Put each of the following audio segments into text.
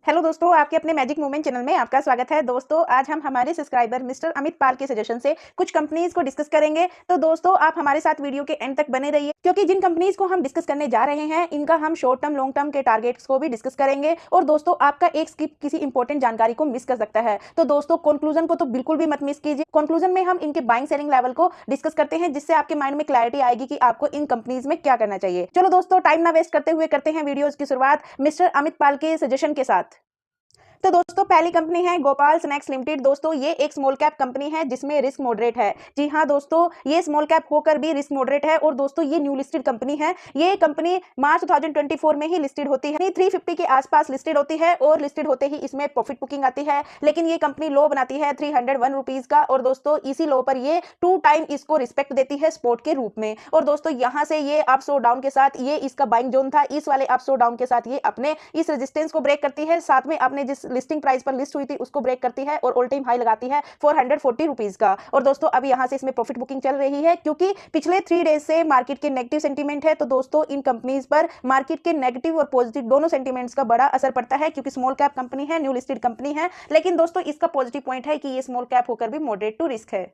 Hello दोस्तों, आपके अपने मैजिक मूवमेंट चैनल में आपका स्वागत है। दोस्तों, आज हम हमारे सब्सक्राइबर मिस्टर अमित पाल के सजेशन से कुछ कंपनीज को डिस्कस करेंगे। तो दोस्तों, आप हमारे साथ वीडियो के एंड तक बने रहिए, क्योंकि जिन कंपनीज को हम डिस्कस करने जा रहे हैं इनका हम शॉर्ट टर्म लॉन्ग टर्म के टारगेट्स को भी डिस्कस करेंगे। और दोस्तों, आपका एक स्किप किसी इंपॉर्टेंट जानकारी को मिस कर सकता है। तो दोस्तों, कंक्लूजन को तो बिल्कुल भी मत मिस कीजिए। कंक्लूजन में हम इनके बाइंग सेलिंग लेवल को डिस्कस करते हैं, जिससे आपके माइंड में क्लैरिटी आएगी कि आपको इन कंपनीज में क्या करना चाहिए। चलो दोस्तों, टाइम ना वेस्ट करते हुए करते हैं वीडियोज की शुरुआत मिस्टर अमित पाल के सजेशन के साथ। तो दोस्तों, पहली कंपनी है गोपाल स्नैक्स लिमिटेड। दोस्तों, ये एक स्मॉल कैप कंपनी है जिसमें रिस्क मॉडरेट है। जी हाँ दोस्तों, ये स्मॉल कैप होकर भी रिस्क मॉडरेट है। और दोस्तों, ये न्यू लिस्टेड कंपनी है। ये कंपनी मार्च 2024 में ही लिस्टेड होती है, 350 के आसपास लिस्टेड होती है। और लिस्टेड होते ही इसमें प्रॉफिट बुकिंग आती है, लेकिन ये कंपनी लो बनाती है 301 रुपीज का। और दोस्तों, इसी लो पर ये 2 टाइम इसको रिस्पेक्ट देती है सपोर्ट के रूप में। और दोस्तों, यहाँ से ये अप्स और डाउन के साथ ये इसका बाइंग जोन था, इस वाले अप्स और डाउन के साथ ये अपने इस रेजिस्टेंस को ब्रेक करती है, साथ में अपने जिस लिस्टिंग प्राइस पर लिस्ट हुई थी उसको ब्रेक करती है और ऑल टाइम हाई लगाती है 440 रुपीज का। और दोस्तों, अब यहां से इसमें प्रॉफिट बुकिंग चल रही है, क्योंकि पिछले 3 डेज से मार्केट के नेगेटिव सेंटीमेंट है। तो दोस्तों, इन कंपनीज पर मार्केट के नेगेटिव और पॉजिटिव दोनों सेंटीमेंट्स का बड़ा असर पड़ता है, क्योंकि स्मॉल कैप कंपनी है, न्यू लिस्टेड कंपनी है। लेकिन दोस्तों, इसका पॉजिटिव पॉइंट है कि ये स्मॉल कैप होकर भी मॉडरेट टू रिस्क है।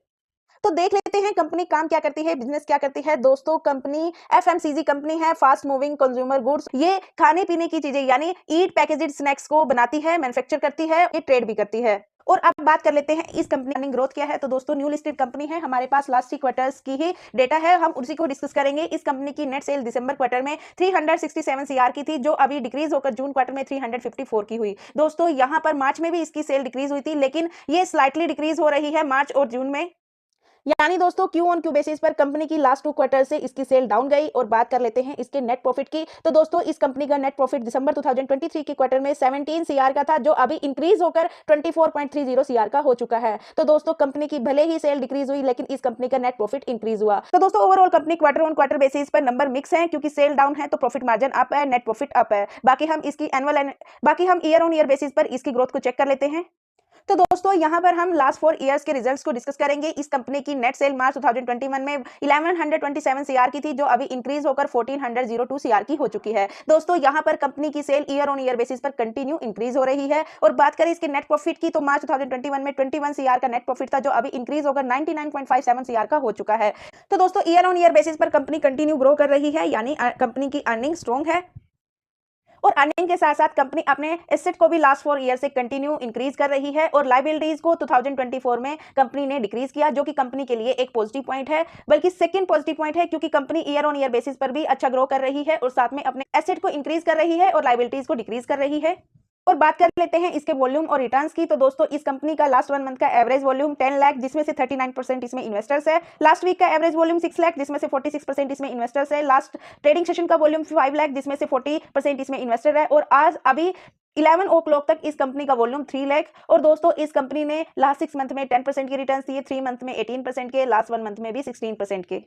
तो देख लेते हैं कंपनी काम क्या करती है, बिजनेस क्या करती है। दोस्तों, कंपनी एफएमसीजी कंपनी है, फास्ट मूविंग कंज्यूमर गुड्स। ये खाने पीने की चीजें यानी ईट पैकेज्ड स्नैक्स को बनाती है, मैन्युफैक्चर करती है, ये ट्रेड भी करती है। और अब बात कर लेते हैं इस कंपनी की ग्रोथ क्या है। तो दोस्तों, न्यू लिस्टेड कंपनी है, हमारे पास लास्ट 3 क्वार्टर्स की ही डेटा है, हम उसी को डिस्कस करेंगे। इस कंपनी की नेट सेल दिसंबर क्वार्टर में 367 सीआर की थी, जो अभी डिक्रीज होकर जून क्वार्टर में 354 की हुई। दोस्तों, यहां पर मार्च में भी इसकी सेल डिक्रीज हुई थी, लेकिन ये स्लाइटली डिक्रीज हो रही है मार्च और जून में। यानी दोस्तों, क्यू ऑन क्यू बेसिस पर कंपनी की लास्ट 2 क्वार्टर से इसकी सेल डाउन गई। और बात कर लेते हैं इसके नेट प्रॉफिट की। तो दोस्तों, इस कंपनी का नेट प्रॉफिट दिसंबर 2023 के क्वार्टर में 17 सीआर का था, जो अभी इंक्रीज होकर 24.30 सीआर का हो चुका है। तो दोस्तों, कंपनी की भले ही सेल डिक्रीज हुई, लेकिन इस कंपनी का नेट प्रॉफिट इंक्रीज हुआ। तो दोस्तों, overall company quarter on quarter basis पर नंबर मिक्स है, क्योंकि सेल डाउन है तो प्रॉफिट मार्जिन अप है, नेट प्रॉफिट अप है। बाकी हम ईयर ऑन ईयर बेसिस पर इसकी ग्रोथ को चेक कर लेते हैं। तो दोस्तों, यहां पर हम लास्ट 4 इयर्स के रिजल्ट्स को डिस्कस करेंगे। इस कंपनी की नेट सेल मार्च 2021 में 1127 सीआर की थी, जो अभी इंक्रीज होकर 1402 सीआर की हो चुकी है। दोस्तों, यहां पर कंपनी की sale year on year basis पर कंटिन्यू इंक्रीज हो रही है। और बात करें इसके नेट प्रॉफिट की, तो मार्च 2021 में 21 सीआर का नेट प्रॉफिट था, जो अभी इंक्रीज होकर 99.57 सीआर का हो चुका है। तो दोस्तों, ईयर ऑन ईयर बेसिस पर कंपनी कंटिन्यू ग्रो कर रही है, यानी कंपनी की अर्निंग स्ट्रॉन्ग है। और अर्निंग के साथ साथ कंपनी अपने एसेट को भी लास्ट 4 ईयर से कंटिन्यू इंक्रीज कर रही है। और लायबिलिटीज को 2024 में कंपनी ने डिक्रीज किया, जो कि कंपनी के लिए एक पॉजिटिव पॉइंट है, बल्कि सेकंड पॉजिटिव पॉइंट है, क्योंकि company year on year basis पर भी अच्छा ग्रो कर रही है और साथ में अपने एसेट को इंक्रीज कर रही है और लायबिलिटीज को डिक्रीज कर रही है। और बात कर लेते हैं इसके वॉल्यूम और रिटर्न्स की। तो दोस्तों, इस कंपनी का लास्ट 1 मंथ का एवरेज वॉल्यूम 10 लाख, जिसमें से 39% इसमें इन्वेस्टर्स है। लास्ट वीक का एवरेज वॉल्यूम 6 लाख, जिसमें से 46% इसमें इन्वेस्टर्स है। लास्ट ट्रेडिंग सेशन का वॉल्यूम 5 लाख, जिसमें से 40% इसमें इन्वेस्टर है। और आज अभी 11 ओ क्लॉक तक इस कंपनी का वॉल्यूम 3 लाख। और दोस्तों, इस कंपनी ने लास्ट 6 मंथ में 10% के रिटर्न्स दिए, 3 मंथ में 18% के, लास्ट 1 मंथ में भी 16% के।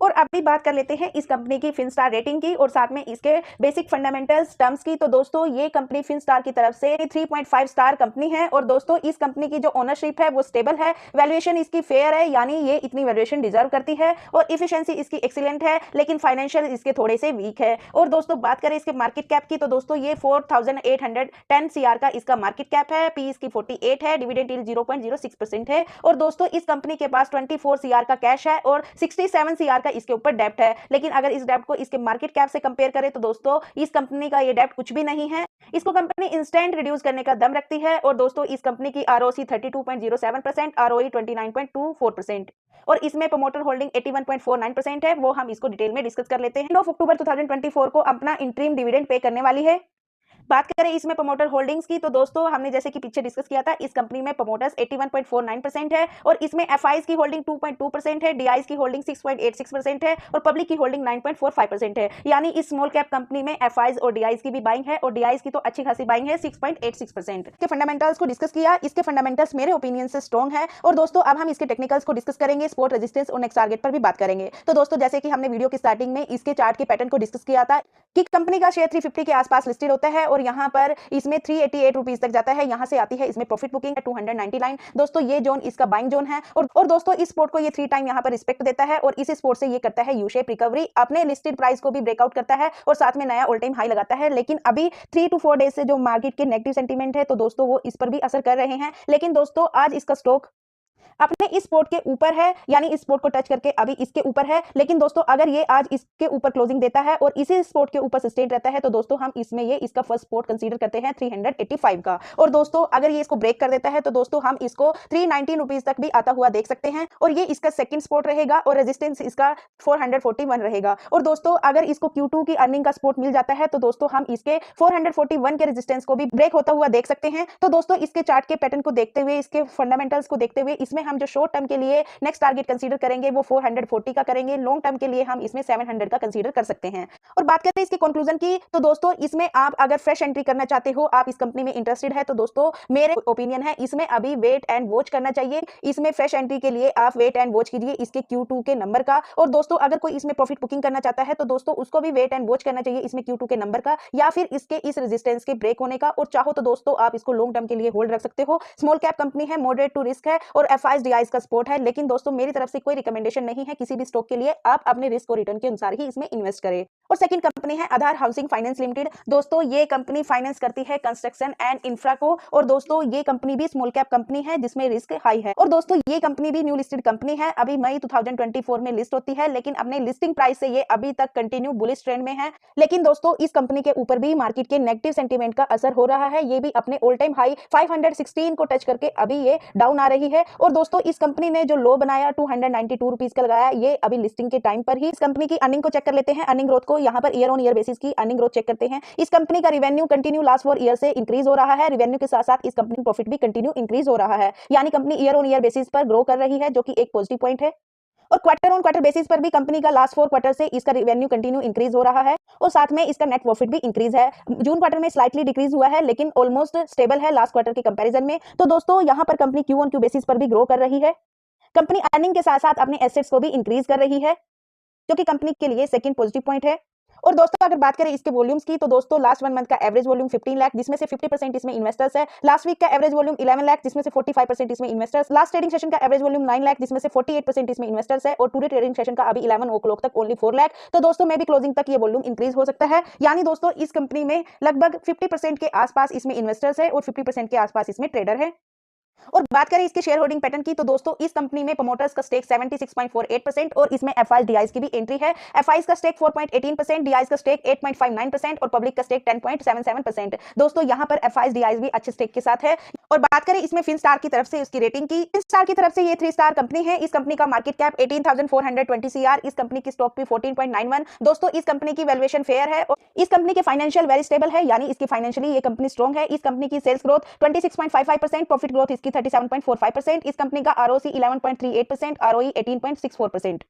और अभी बात कर लेते हैं इस कंपनी की फिनस्टार रेटिंग की और साथ में इसके बेसिक फंडामेंटल्स टर्म्स की। तो दोस्तों, ये कंपनी फिनस्टार की तरफ से 3.5 स्टार कंपनी है। और दोस्तों, इस कंपनी की जो ओनरशिप है वो स्टेबल है, वैल्यूएशन इसकी फेयर है, यानी ये इतनी वैल्यूएशन डिजर्व करती है। और इफिशिएंसी इसकी एक्सीलेंट है, लेकिन फाइनेंशियल इसके थोड़े से वीक है। और दोस्तों, बात करें इसके मार्केट कैप की, तो दोस्तों ये 4810 सीआर का इसका मार्केट कैप है, पी इसकी 48 है, डिविडेंड यील्ड 0.06% है। और दोस्तों, इस कंपनी के पास 24 सीआर का कैश है और 67 सीआर का इसके ऊपर डेप्ट है। लेकिन अगर इस डेप्ट को इसके मार्केट कैप से कंपेयर करें, तो दोस्तों, इस कंपनी का ये डेप्ट कुछ भी नहीं है। इसको कंपनी इंस्टेंट रिड्यूस करने का दम रखती है। और दोस्तों, इस कंपनी की आरओसी 32.07%, आरओई 29.24%। और इसमें प्रमोटर होल्डिंग 81.49% है, वो हम इसको डिटेल में डिस्कस कर लेते हैं। 9 अक्टूबर 2024 को अपना इंटरिम डिविडेंड पे करने वाली है। बात करें इसमें प्रमोटर होल्डिंग्स की, तो दोस्तों, हमने जैसे कि पीछे डिस्कस किया था, इस कंपनी में प्रमोटर्स 81.49% है। और इसमें एफआईज की होल्डिंग 2.2% है, डीआईज की होल्डिंग 6.86% है और पब्लिक की होल्डिंग 9.45% है। यानी इस स्मॉल कैप कंपनी में एफआईज और डीआईज की भी बाइंग है, और डीआईज की तो अच्छी खासी बाइंग है, 6.86%। इसके फंडामेंटल्स को डिस्कस किया, इसके फंडामेंटल्स मेरे ओपिनियन से स्ट्रॉन्ग है। और दोस्तों, अब हम इसके टेक्निकल्स को डिस्कस करेंगे, सपोर्ट, रेजिस्टेंस और नेक्स्ट टारगेट पर भी बात करेंगे। तो दोस्तों, जैसे कि हमने वीडियो की स्टार्टिंग में इसके चार्ट के पैटर्न को डिस्कस किया था कि कंपनी का शेयर 350 के आसपास लिस्टेड होता है और यहाँ पर इसमें 388 रुपीज तक जाता है। यहाँ से आती है इसमें प्रॉफिट बुकिंग 299। दोस्तों ये जोन इसका बाइंग जोन है और दोस्तों इस स्पोर्ट को ये 3 टाइम यहाँ पर रिस्पेक्ट देता है और इस स्पोर्ट से ये करता है यू शेप रिकवरी, अपने लिस्टेड प्राइस को भी ब्रेकआउट करता है और साथ में नया ऑल टाइम हाई लगाता है। लेकिन अभी 3 to 4 डेज से जो मार्केट के नेगेटिव सेंटीमेंट है तो दोस्तों वो इस पर भी असर कर रहे हैं। लेकिन दोस्तों आज इसका स्टॉक अपने इस स्पोर्ट के ऊपर है, यानी इस स्पोर्ट को टच करके अभी इसके ऊपर है। लेकिन दोस्तों अगर ये आज इसके ऊपर क्लोजिंग देता है और इसी स्पोर्ट के ऊपर सस्टेन रहता है तो दोस्तों हम इसमें ये इसका फर्स्ट स्पोर्ट कंसीडर करते हैं 385 का। और दोस्तों अगर ये इसको ब्रेक कर देता है तो दोस्तों हम इसको 319 रुपीज तक भी आता हुआ देख सकते हैं और ये इसका सेकंड स्पोर्ट रहेगा और रेजिस्टेंस इसका 441 रहेगा। और दोस्तों अगर इसको Q2 की अर्निंग का सपोर्ट मिल जाता है तो दोस्तों हम इसके 441 के रेजिस्टेंस को भी ब्रेक होता हुआ देख सकते हैं। तो दोस्तों इसके चार्ट के पैटर्न को देखते हुए, इसके फंडामेंटल्स को देखते हुए इसमें हम जो शॉर्ट टर्म के लिए नेक्स्ट टारगेट कंसीडर करेंगे वो 440 का करेंगे। लॉन्ग टर्म के लिए हम इसमें 700 का कंसीडर कर सकते हैं। और बात करें इसके कंक्लूजन की तो दोस्तों इसमें आप अगर फ्रेश एंट्री करना चाहते हो, आप इस कंपनी में इंटरेस्टेड है तो दोस्तों मेरे ओपिनियन है इसमें अभी वेट एंड वॉच करना चाहिए। इसमें फ्रेश एंट्री के लिए आप वेट एंड वॉच कीजिए इसके Q2 के नंबर का। और दोस्तों अगर कोई इसमें प्रॉफिट बुकिंग करना चाहता है तो दोस्तों उसको भी वेट एंड वॉच करना चाहिए इसमें Q2 के नंबर का या फिर इसके इस रेजिस्टेंस के ब्रेक होने का। और चाहो तो दोस्तों आप इसको लॉन्ग टर्म के लिए होल्ड रख सकते हो। स्मॉल कैप कंपनी है, मॉडरेट टू रिस्क है और FIs DIs का सपोर्ट है। लेकिन दोस्तों मेरी तरफ से कोई रिकमेंडेशन नहीं है किसी भी स्टॉक के लिए, आप अपने रिस्क और रिटर्न के अनुसार ही इसमें इन्वेस्ट करें। और सेकंड कंपनी है आधार हाउसिंग फाइनेंस लिमिटेड। दोस्तों ये कंपनी फाइनेंस करती है कंस्ट्रक्शन एंड इंफ्रा को और दोस्तों ये कंपनी भी स्मॉल कैप कंपनी है जिसमें रिस्क हाई है। और दोस्तों ये कंपनी भी न्यू लिस्टेड कंपनी है, अभी मई 2024 में लिस्ट होती है। लेकिन अपने लिस्टिंग प्राइस से ये अभी तक कंटिन्यू बुलिश ट्रेंड में है। लेकिन दोस्तों इस कंपनी के ऊपर भी मार्केट के नेगेटिव सेंटीमेंट का असर हो रहा है। ये भी अपने ऑल टाइम हाई 516 को टच करके अभी ये डाउन आ रही है। और दोस्तों इस कंपनी ने जो लो बनाया 292 रुपीज का लगाया, ये अभी लिस्टिंग के टाइम पर ही। इस कंपनी की अर्निंग को चेक कर लेते हैं, अर्निंग ग्रोथ को। यहाँ per year on year basis की अर्निंग ग्रोथ चेक करते हैं। इस कंपनी का रिवेन्यू कंटिन्यू लास्ट 4 ईयर से इंक्रीज हो रहा है। रिवेन्यू के साथ साथ इस कंपनी प्रॉफिट भी कंटिन्यू इंक्रीज हो रहा है, यानी company year on year basis पर ग्रो कर रही है, जो कि एक पॉजिटिव पॉइंट है। और क्वार्टर ऑन क्वार्टर बेसिस पर भी कंपनी का लास्ट 4 क्वार्टर से इसका रेवेन्यू कंटिन्यू इंक्रीज हो रहा है और साथ में इसका नेट प्रॉफिट भी इंक्रीज है। जून क्वार्टर में स्लाइटली डिक्रीज हुआ है लेकिन ऑलमोस्ट स्टेबल है लास्ट क्वार्टर के कंपैरिजन में। तो दोस्तों यहाँ पर company Q on Q basis पर भी ग्रो कर रही है। कंपनी अर्निंग के साथ साथ अपने एसेट्स को भी इंक्रीज कर रही है, जो कि कंपनी के लिए सेकंड पॉजिटिव पॉइंट है। और दोस्तों अगर बात करें इसके वॉल्यूम्स की तो दोस्तों लास्ट 1 मंथ का एवरेज वॉल्यूम 15 लाख, जिसमें से 50% इसमें इन्वेस्टर्स है। लास्ट वीक का एवरेज वॉल्यूम 11 लाख, जिसमें से 45% इसमें इन्वेस्टर्स। लास्ट ट्रेडिंग सेशन का एवरेज वॉल्यूम 9 लाख, जिसमें से 48% इसमें इन्वेस्टर्स है। और टुडे ट्रेडिंग सेशन का अभी 11 o'clock तक ओनली 4 लाख। तो दोस्तों मे भी क्लोजिंग तक ये वॉल्यूम इंक्रीज हो सकता है, यानी दोस्तों इस कंपनी में लगभग 50% के आसपास इसमें इन्वेस्टर्स है और 50% के आसपास इसमें ट्रेडर है। और बात करें इसके शेयर होल्डिंग पैटर्न की तो दोस्तों इस कंपनी में प्रमोटर्स का स्टेक 76.48% और इसमें FIs DIs की भी एंट्री है। FIs का स्टेक 4.18%, DIs का स्टेक 8.59% और पब्लिक का स्टेक 10.77%। दोस्तों यहां पर FIs DIs भी अच्छे स्टेक के साथ है। और बात करें इसमें फिनस्टार की तरफ से उसकी रेटिंग की, फिनस्टार की तरफ से ये 3 स्टार कंपनी है। इस कंपनी का मार्केट कैप 18,420 CR, इस कंपनी की स्टॉक भी 14.91। दोस्तों इस कंपनी की वैल्यूएशन फेयर है और इस कंपनी के फाइनेंशियल वेरी स्टेबल है, यानी इसकी फाइनेंशियली ये कंपनी स्ट्रॉन्ग है। इस कंपनी की सेल्स ग्रोथ 26.55%, प्रॉफिट ग्रोथ इसकी 37.45%, इस कंपनी का ROC 11.38%, ROE 18.64%।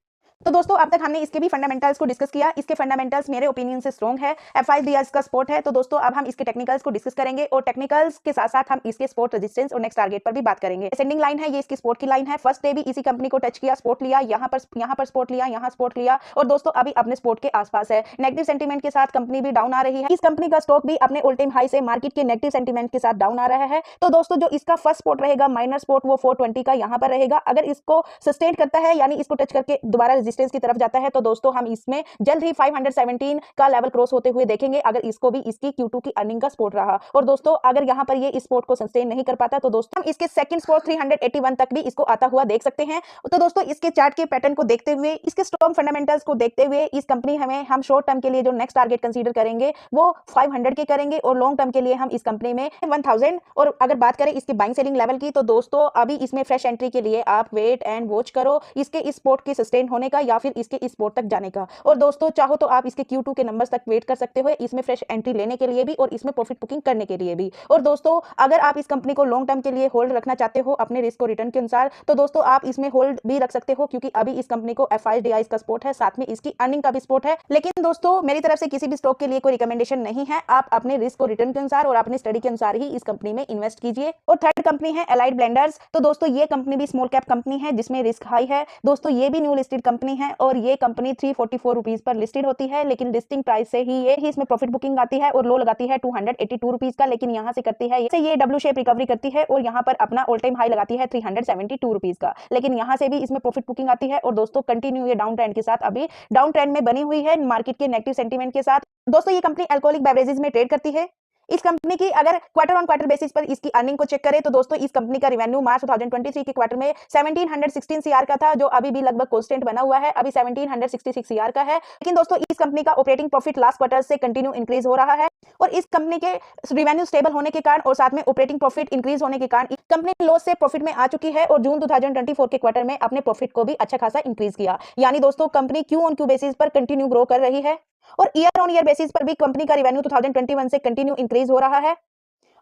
तो दोस्तों अब तक हमने इसके भी फंडामेंटल्स को डिस्कस किया। इसके फंडामेंटल्स मेरे ओपिनियन से स्ट्रॉन्ग है, FIs DIs का सपोर्ट है। तो दोस्तों अब हम इसके टेक्निकल्स को डिस्कस करेंगे और टेक्निकल्स के साथ साथ हम इसके सपोर्ट, रेजिस्टेंस और नेक्स्ट टारगेट पर भी बात करेंगे। असेंडिंग लाइन है, ये इसकी सपोर्ट की लाइन है। फर्स्ट डे भी इसी कंपनी को टच किया, सपोर्ट लिया, यहाँ पर सपोर्ट लिया, यहाँ सपोर्ट लिया और दोस्तों अभी अपने सपोर्ट के आसपास है। नेगेटिव सेंटीमेंट के साथ कंपनी भी डाउन आ रही है। इस कंपनी का स्टॉक भी अपने ऑल टाइम हाई से मार्केट के नेगेटिव सेंटीमेंट के साथ डाउन आ रहा है। तो दोस्तों जो इसका फर्स्ट सपोर्ट रहेगा, माइनर सपोर्ट, वो 420 का यहाँ पर रहेगा। अगर इसको सस्टेन करता है, यानी इसको टच करके दोबारा रेजिस्टेंस की तरफ जाता है तो दोस्तों हम इसमें जल्द ही 517 का लेवल क्रॉस होते हुए देखेंगे, अगर इसको भी इसकी Q2 की अर्निंग का सपोर्ट रहा। और दोस्तों अगर यहाँ पर ये इस सपोर्ट को सस्टेन नहीं कर पाता तो दोस्तों हम इसके सेकंड सपोर्ट 381 तक भी इसको आता हुआ देख सकते हैं। तो दोस्तों इसके चार्ट के पैटर्न को देखते हुए, इसके स्ट्रॉन्ग फंडामेंटल्स को देखते हुए, इस कंपनी हम शॉर्ट टर्म के लिए जो नेक्स्ट टारगेट कंसीडर करेंगे वो 500 के करेंगे और लॉन्ग टर्म के लिए हम इस कंपनी में 1000। और अगर बात करें इसके बाइंग सेलिंग लेवल की तो दोस्तों अभी इसमें फ्रेश एंट्री के लिए आप वेट एंड वॉच करो इसके इस सपोर्ट के सस्टेन होने का या फिर इसके इस सपोर्ट तक जाने का। और दोस्तों चाहो तो आप इसके Q2 के नंबर्स तक वेट कर सकते हो, इसमें फ्रेश एंट्री लेने के लिए भी और इसमें प्रॉफिट बुकिंग करने के लिए भी। और दोस्तों अगर आप इस कंपनी को लॉन्ग टर्म के लिए होल्ड रखना चाहते हो अपने रिस्क और रिटर्न के अनुसार तो दोस्तों आप इसमें होल्ड भी रख सकते हो, क्योंकि अभी इस कंपनी को FIs DIs का सपोर्ट है, साथ में इसकी अर्निंग का भी सपोर्ट है। लेकिन दोस्तों मेरी तरफ से किसी भी स्टॉक के लिए कोई रिकमेंडेशन नहीं है, आप अपने रिस्क और रिटर्न के अनुसार और अपनी स्टडी के अनुसार ही इस कंपनी में इन्वेस्ट कीजिए। और थर्ड कंपनी है एलाइड ब्लेंडर्स। तो दोस्तों ये कंपनी भी स्मॉल कैप कंपनी है जिसमें रिस्क हाई है। दोस्तों ये भी न्यू लिस्टेड कंपनी कंपनी है और ये कंपनी 344 रुपीज पर लिस्टेड होती है, लेकिन लिस्टिंग प्राइस से ही ये इसमें प्रॉफिट बुकिंग आती है और लो लगाती है 282 रुपीज का, लेकिन यहाँ से करती है ये डब्ल्यू शेप रिकवरी करती है और यहाँ पर अपना ऑल टाइम हाई लगाती है 372 रुपीज का, लेकिन यहाँ से भी इसमें प्रॉफिट बुकिंग आती है। और दोस्तों कंटिन्यू ये डाउन ट्रेंड के साथ अभी डाउन ट्रेंड में बनी हुई है मार्केट के नेगेटिव सेंटीमेंट के साथ। दोस्तों ये कंपनी अल्कोहलिक बेवरेजेस में ट्रेड करती है। इस कंपनी की अगर क्वार्टर ऑन क्वार्टर बेसिस पर इसकी अर्निंग को चेक करें तो दोस्तों इस कंपनी का रेवेन्यू मार्च 2023 के क्वार्टर में 1716 सीआर का था, जो अभी भी लगभग कांस्टेंट बना हुआ है, अभी 1766 सीआर का है। लेकिन दोस्तों इस कंपनी का ऑपरेटिंग प्रॉफिट लास्ट क्वार्टर से कंटिन्यू इंक्रीज हो रहा है और इस कंपनी के रेवेन्यू स्टेबल होने के कारण और साथ में ऑपरेटिंग प्रॉफिट इंक्रीज होने के कारण कंपनी लॉस से प्रॉफिट में आ चुकी है और जून 2024 के क्वार्टर में अपने प्रॉफिट को भी अच्छा खासा इंक्रीज किया। यानी दोस्तों company Q on Q basis पर कंटिन्यू ग्रो कर रही है और ईयर ऑन ईयर बेसिस पर भी कंपनी का रेवेन्यू 2021 से कंटिन्यू इंक्रीज हो रहा है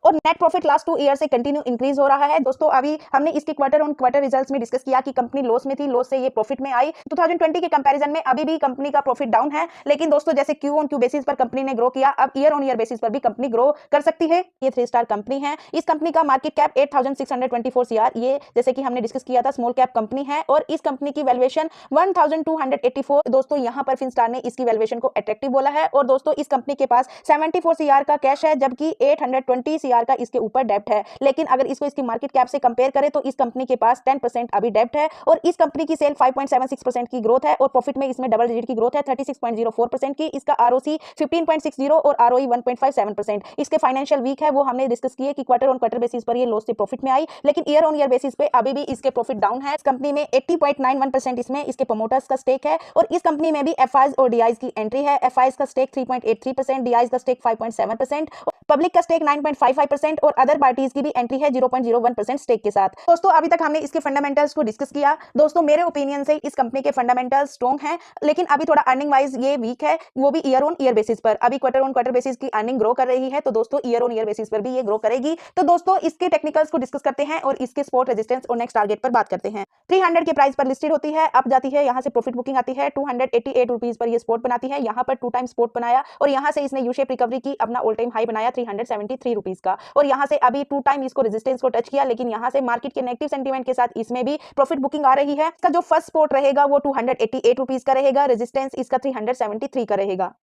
और नेट प्रॉफिट लास्ट 2 ईयर से कंटिन्यू इंक्रीज हो रहा है। दोस्तों अभी हमने इसके क्वार्टर ऑन क्वार्टर रिजल्ट्स में डिस्कस किया कि कंपनी लॉस में थी, लॉस से ये प्रॉफिट में आई। 2020 के कंपैरिजन में अभी भी कंपनी का प्रॉफिट डाउन है, लेकिन दोस्तों जैसे क्यू ऑन क्यू बेसिस पर कंपनी ने ग्रो किया, अब ईयर ऑन ईयर बेसिस पर भी कंपनी ग्रो कर सकती है। ये 3 स्टार कंपनी है। इस कंपनी का मार्केट कैप 8624 सीआर, ये जैसे कि हमने डिस्कस किया था स्मॉल कैप कंपनी है और इस कंपनी की वैल्यूएशन 1284। दोस्तों यहाँ पर फिनस्टार ने इसकी वैल्यूएशन को अट्रैक्टिव बोला है और दोस्तों इस कंपनी के पास 74 सीआर का कैश है, जबकि 820 सीआर का इसके ऊपर डेब्ट है। लेकिन अगर इसको इसकी मार्केट कैप से कंपेयर करें तो इस कंपनी के पास 10% अभी डेब्ट है और इस कंपनी की सेल 5.76% की ग्रोथ है और प्रॉफिट में इसमें डबल डिजिट की ग्रोथ है 36.04% की। इसका आरओसी 15.60 और आरओई 1.57%। इसके फाइनेंशियल वीक है, वो हमने डिस्कस किए कि क्वार्टर ऑन क्वार्टर बेसिस पर ये लॉस से प्रॉफिट में आई, लेकिन ईयर ऑन ईयर बेसिस पे अभी भी इसके प्रॉफिट डाउन है। इस कंपनी में 80.91% इसमें इसके प्रमोटर्स का स्टेक है और इस कंपनी में भी एफआईज और डीआईज की एंट्री है। एफआईज का स्टेक 3.83%, डीआईज का स्टेक 5.7%, पब्लिक का स्टेक 9.55% और अदर पार्टीज की भी एंट्री है 0.01% स्टेक के साथ। दोस्तों अभी तक हमने इसके फंडामेंटल्स को डिस्कस किया। दोस्तों मेरे ओपिनियन से इस कंपनी के फंडामेंटल्स स्ट्रॉन्ग हैं, लेकिन अभी थोड़ा अर्निंग वाइज ये वीक है, वो भी ईयर ऑन ईयर बेसिस पर। अभी क्वार्टर ऑन क्वार्टर बेसिस की अर्निंग ग्रो कर रही है, तो दोस्तों ईयर ऑन ईयर बेसिस पर भी ये ग्रो करेगी। तो दोस्तों इसके टेक्निकल्स को डिस्कस करते हैं और इसके सपोर्ट रेजिस्टेंस और नेक्स्ट टारगेट पर बात करते हैं। 300 के प्राइस पर लिस्टेड होती है, अब जाती है, यहाँ से प्रॉफिट बुकिंग आती है 288 रुपीज पर ये सपोर्ट बनाती है। यहाँ पर 2 टाइम सपोर्ट बनाया और यहाँ से इसने यू शेप रिकवरी की, अपना ऑल टाइम हाई बनाया 373 रुपीज का और यहाँ से अभी 2 टाइम इसको रेजिस्टेंस को टच किया, लेकिन यहाँ से मार्केट के नेगेटिव सेंटीमेंट के साथ इसमें भी प्रॉफिट बुकिंग आ रही है। इसका जो फर्स्ट सपोर्ट रहेगा वो 288 रुपीज का रहेगा, रेजिस्टेंस इसका 373 का रहेगा।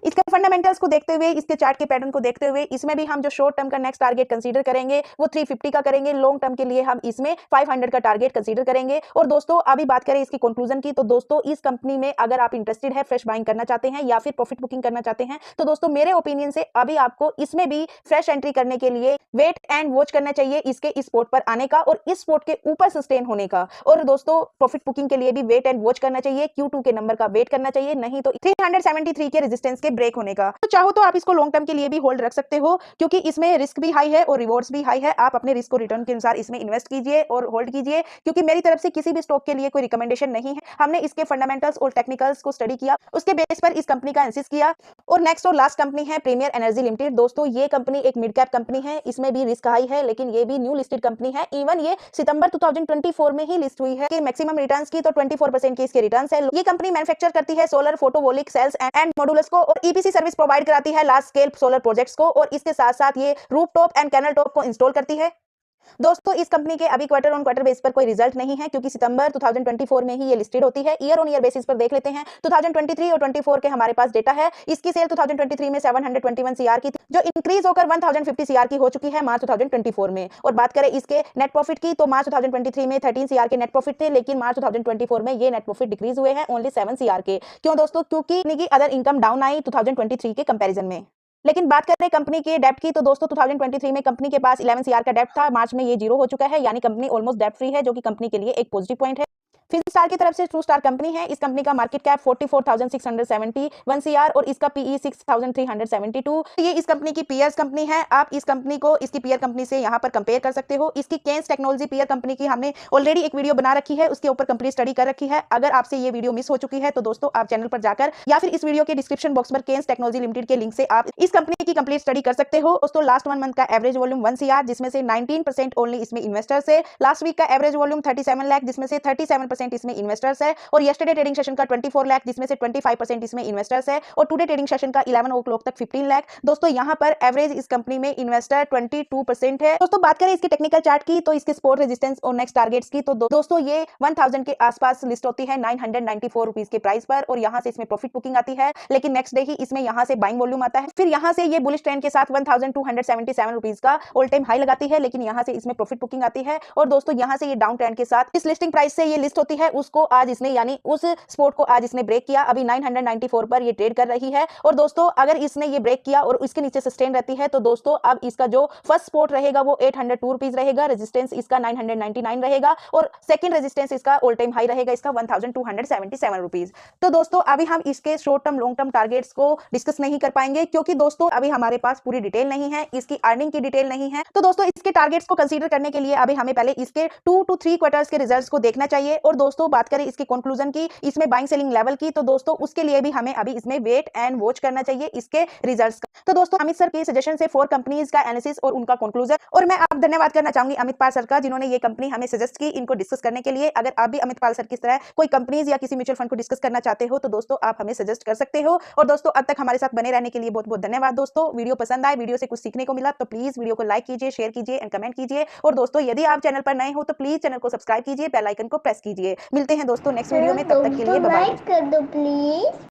इसके फंडामेंटल्स को देखते हुए, इसके चार्ट के पैटर्न को देखते हुए इसमें भी हम जो शॉर्ट टर्म का नेक्स्ट टारगेट कंसीडर करेंगे वो 350 का करेंगे। लॉन्ग टर्म के लिए हम इसमें 500 का टारगेट कंसीडर करेंगे। और दोस्तों अभी बात करें इसकी कंक्लूजन की, तो दोस्तों इस कंपनी में अगर आप इंटरेस्टेड है, फ्रेश बाइंग करना चाहते हैं या फिर प्रॉफिट बुकिंग करना चाहते हैं, तो दोस्तों मेरे ओपिनियन से अभी आपको इसमें भी फ्रेश एंट्री करने के लिए वेट एंड वॉच करना चाहिए इसके इस स्पोर्ट पर आने का और इस स्पोर्ट के ऊपर सस्टेन होने का। और दोस्तों प्रॉफिट बुकिंग के लिए भी वेट एंड वॉच करना चाहिए, Q2 के नंबर का वेट करना चाहिए, नहीं तो 373 के रेजिस्टेंस के ब्रेक होने का। चाहो तो आप इसको लॉन्ग टर्म के लिए भी होल्ड रख सकते हो, क्योंकि इसमें रिस्क भी हाई है और रिवॉर्ड्स भी हाई है। आप अपने रिस्क और रिटर्न के अनुसार इसमें इन्वेस्ट कीजिए और होल्ड कीजिए, क्योंकि मेरी तरफ से किसी भी स्टॉक के लिए कोई रिकमेंडेशन नहीं है। हमने इसके फंडामेंटल्स और टेक्निकल्स को स्टडी किया, उसके बेस पर इस कंपनी का एनालिसिस किया। और नेक्स्ट और लास्ट कंपनी है प्रीमियर एनर्जी लिमिटेड। दोस्तों ये कंपनी एक मिड कैप कंपनी है, इसमें भी रिस्क हाई है, लेकिन ये भी न्यू लिस्टेड कंपनी है। इवन ये सितंबर 2024 में ही लिस्ट हुई है कि मैक्सिमम रिटर्न्स की तो 24% की इसके रिटर्न्स है। ये कंपनी मैन्युफैक्चर करती है solar photovoltaic sales and modules को और ईपीसी सर्विस प्रोवाइड कराती है लार्ज स्केल सोलर प्रोजेक्ट्स को, और इसके साथ साथ ये रूफटॉप एंड कैनल टॉप को इंस्टॉल करती है। दोस्तों इस कंपनी के अभी क्वार्टर ऑन क्वार्टर बेस पर कोई रिजल्ट नहीं है, क्योंकि सितंबर 2024 में ही ये लिस्टेड होती है। ईयर ऑन ईयर बेसिस पर देख लेते हैं, 2023 और 24 के हमारे पास डेटा है। इसकी सेल 2023 में 721 सीआर की थी, जो इंक्रीज होकर 1050 सीआर की हो चुकी है मार्च 2024 में। और बात करें इसके नेट प्रॉफिट की, तो मार्च 2023 में 13 सीआर के नेट प्रॉफिट थे, लेकिन मार्च 2024 में ये नेट प्रॉफिट डिक्रीज हुए हैं ओनली 7 सीआर के। क्यों दोस्तों? क्योंकि इनकी अदर इनकम डाउन आई 2023 के कंपैरिजन में। लेकिन बात करें कंपनी के डेब्ट की, तो दोस्तों 2023 में कंपनी के पास 11 सीआर का डेब्ट था, मार्च में ये 0 हो चुका है, यानी कंपनी ऑलमोस्ट डेब्ट फ्री है, जो कि कंपनी के लिए एक पॉजिटिव पॉइंट है। फिनस्टार की तरफ से ट्रू स्टार कंपनी है। इस कंपनी का मार्केट कैप 44,671 सीआर और इसका पीई 6,372। ये इस कंपनी की पीएस कंपनी है। आप इस कंपनी को इसकी पीयर कंपनी से यहाँ पर कंपेयर कर सकते हो। इसकी केन्स टेक्नोलॉजी पीयर कंपनी की हमने ऑलरेडी एक वीडियो बना रखी है, उसके ऊपर कंप्लीट स्टडी कर रखी है। अगर आपसे ये वीडियो मिस हो चुकी है तो दोस्तों आप चैनल पर जाकर या फिर इस वीडियो के डिस्क्रिप्शन बॉक्स पर केन्स टेक्नोलॉजी लिमिटेड के लिंक से आप इस कंपनी की कंप्लीट स्टडी कर सकते हो। दोस्तों लास्ट 1 मंथ का एवरेज वॉल्यूम 1 सीआर, जिसमें से 19% ओनली इसमें इन्वेस्टर्स है। लास्ट वीक का एवरेज वॉल्यूम 37 लाख, जिसमें से 37% 25% इसमें इन्वेस्टर्स है और येस्टरडे ट्रेडिंग सेशन का 24 लाख जिसमें से 25% इसमें इन्वेस्टर्स है और टुडे ट्रेडिंग सेशन का 11 ओ क्लॉक तक 15 लाख। दोस्तों यहाँ पर एवरेज इस कंपनी में इन्वेस्टर 22% है। दोस्तों बात करें इसकी टेक्निकल चार्ट की तो इसके सपोर्ट रेजिस्टेंस और नेक्स्ट टारगेट्स की तो दोस्तों ये 1000 के आसपास लिस्ट होती है 994 रुपीज के प्राइस पर और यहाँ से इसमें प्रॉफिट बुकिंग आती है, लेकिन नेक्स्ट डे ही इसमें यहाँ से बाइंग वॉल्यूम आता है। फिर यहाँ से ये बुलिश ट्रेंड के साथ 1277 रुपीज का ऑल टाइम हाई लगाती है, लेकिन यहाँ से इसमें प्रॉफिट बुकिंग आती है और दोस्तों यहाँ से ये डाउन ट्रेंड के साथ इस लिस्टिंग प्राइस से ये लिस्ट होती है उसको आज इसने यानी उस सपोर्ट को आज इसने ब्रेक किया। अभी 994 पर ये ट्रेड कर रही है और दोस्तों अगर इसने ये ब्रेक किया और इसके नीचे सस्टेन रहती है तो दोस्तों अब इसका जो फर्स्ट सपोर्ट रहेगा वो 802 रुपीज रहेगा, रेजिस्टेंस इसका 999 रहेगा और सेकंड रेजिस्टेंस इसका ऑल टाइम हाई रहेगा इसका 1277 रुपीज। तो दोस्तों अभी हम इसके short term long term targets को डिस्कस नहीं कर पाएंगे क्योंकि दोस्तों अभी हमारे पास पूरी डिटेल नहीं है, इसकी अर्निंग की डिटेल नहीं है। तो दोस्तों इसके टारगेट्स को कंसीडर करने के लिए अभी हमें पहले इसके 2 to 3 क्वार्टर्स के रिजल्ट्स को देखना चाहिए और दोस्तों बात करें इसकी कंक्लूजन की, इसमें बाइंग सेलिंग लेवल की, तो दोस्तों उसके लिए भी हमें अभी इसमें वेट एंड वॉच करना चाहिए इसके रिजल्ट्स का। तो दोस्तों अमित सर के सजेशन से 4 कंपनीज का एनालिसिस और उनका कंक्लूजन, और मैं आप धन्यवाद करना चाहूंगी अमित पाल सर का जिन्होंने ये कंपनी हमें सजेस्ट की इनको डिस्कस करने के लिए। अगर आप भी अमित पाल सर की तरह कोई कंपनीज या किसी म्यूचुअल फंड को डिस्कस करना चाहते हो तो दोस्तों आप हमें सजेस्ट कर सकते हो। और दोस्तों अब तक हमारे साथ बने रहने के लिए बहुत बहुत धन्यवाद। दोस्तों वीडियो पसंद आए, वीडियो से कुछ सीखने को मिला तो प्लीज वीडियो को लाइक कीजिए, शेयर कीजिए एंड कमेंट कीजिए। और दोस्तों यदि आप चैनल पर नए हो तो प्लीज चैनल को सब्सक्राइब कीजिए, बेल आइकन को प्रेस कीजिए। मिलते हैं दोस्तों नेक्स्ट वीडियो में, तब तक के लिए बाय बाय। लाइक कर दो प्लीज।